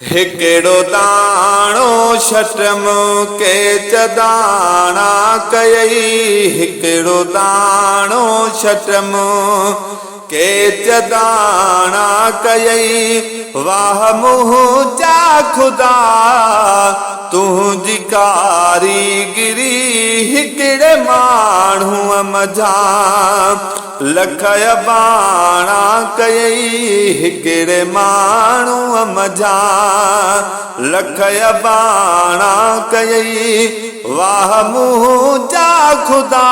हिकिड़ो दाणो शटम के चदाणा कयई। हिकिड़ो दाणो शटम के चदाणा कयई। वाह मुंहिंजा खुदा तुंहिंजी कारीगिरी हिकिड़े माण्हूअ मझा लख बाणा कयई। हिकिड़े माण्हूअ मझा लख बाणा कयई। वाह मुंहिंजा खुदा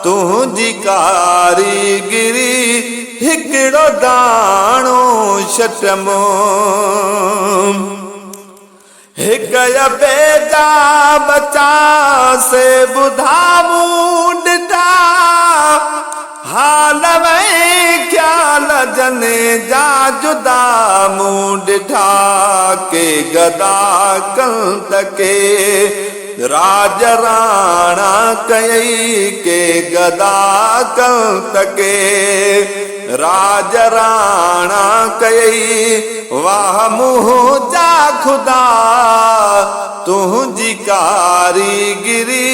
तुंहिंजी कारीगिरी हिकिड़ो दाणो शटमो। हिक बेजा बचा से ॿुधाऊं ॾिठा हाल में ख्याल जने जा जुदा मूं ॾिठा के गदा कंत के राज राणा कयई। के गदा कंत के राज राणा कयई। वाह मुंहिंजा खुदा तुंहिंजी कारीगिरी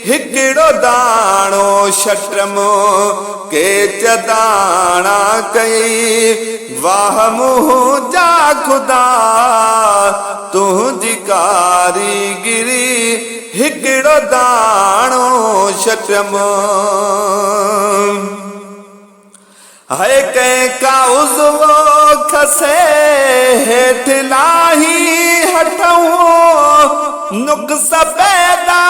हिकिड़ो दाणो शटमो के चदाणा कयई। वाह मुंहिंजा खुदा तुंहिंजी कारीगिरी हिकिड़ो दाणो शटमो। है कंहिंका उज़वो खसे हेठि लाही हटऊं नुक्स पैदा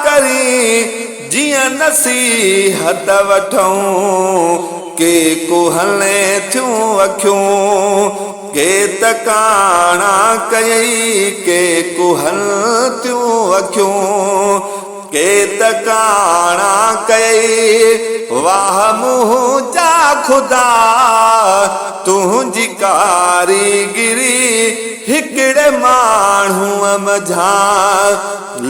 करी जीअं नसीहत वठूं। के कुहले थियूं अखियूं के तकाणा कयई। के कुहल थियूं अखियूं के तकाणा कयई। वाह मुंहिंजा खुदा तुंहिंजी कारीगिरी हिकिड़े माण्हूअ मझा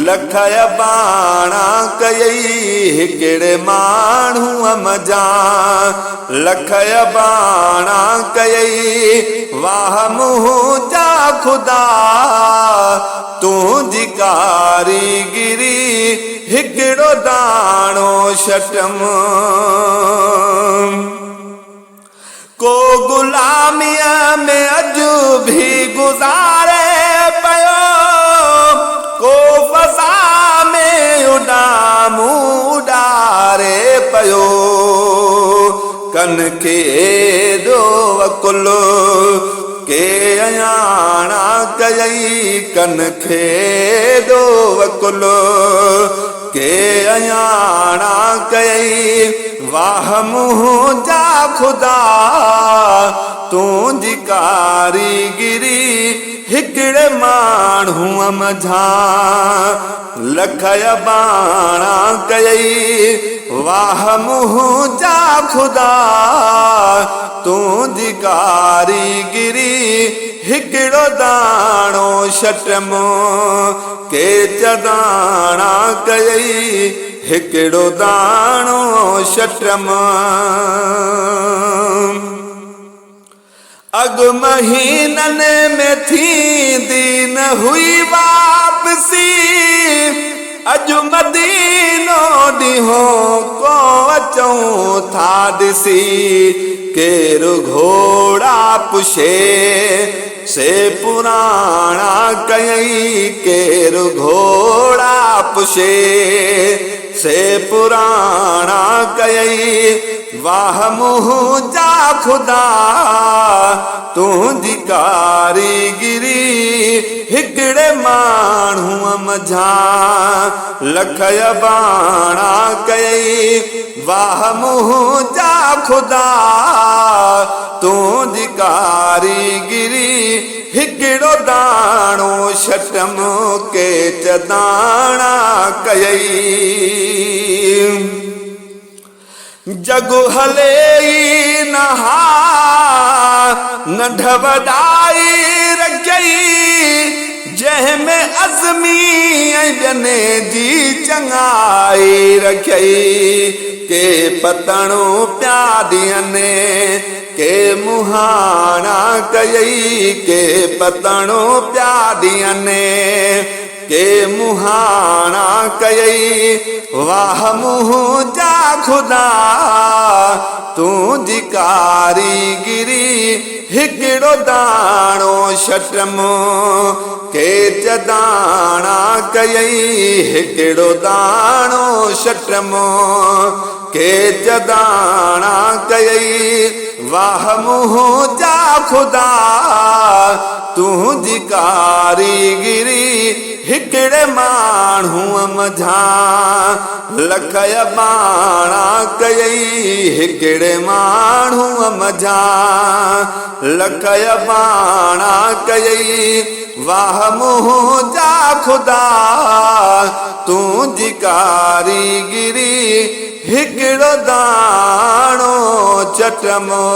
लख बाणा कयई। हिकिड़े माण्हूअ मझा लख बाणा कयई। वाह मुंहिंजा खुदा तुंहिंजी कारीगिरी हिकिड़ो दाणो शटमो। को गुलामीअ में अॼु भी गुज़ारे पियो को फ़ज़ा में उॾामूं उॾारे पियो। कन खे एॾो वकुल के अयाणा कयई। कन खे एॾो वकुल के अयाणा कयई। वाह मुंहिंजा खुदा तुंहिंजी कारीगिरी हिकिड़े माण्हूअ मझा लख बाणा कयई। वाह मुंहिंजा खुदा तुंहिंजी कारीगिरी हिकिड़ो दाणो शटमो के चदाणा कयई। हिकिड़ो दाणो शटमो। अॻु महीननि में थींदी न हुई वापसी अॼु मदीनो ॾींहो को अचूं था ॾिसी। केरु घोड़ा पुछे से पुराणा कयई। केरु घोड़ा पुछे से पुराणा कयई। वाह मुंहिंजा खुदा तुंहिंजी कारीगिरी हिकिड़े माण्हूअ मझा लख बाणा कयई। वाह मुंहिंजा खुदा तुंहिंजी कारीगिरी हिकिड़ो दाणो शटमो के चदाणा कयई। जग हले ई नहा नंढ वॾाई रखई जंहिंमें अज़मी ऐं ॿियनि जी चङाई रखई। के पतणो प्या ॾियनि के मुहाना कयई के पतणो प्यादिया ने के मुहाना कयई वाह मुँह जा खुदा तू जी कारीगिरी हिकिड़ो दाणो शटमो के जदाना कयई हिकिड़ो दाणो शटमो के जदाना कयई वाह मुँह जा खुदा तू जी कारीगिरी हिकिड़े माण्हूअ मझा लख बाणा कयई हिकिड़े माण्हूअ मझा लख बाणा कयई वाह मुँह जा खुदा तू जी कारीगिरी हिकिड़ो दाणो चटमो।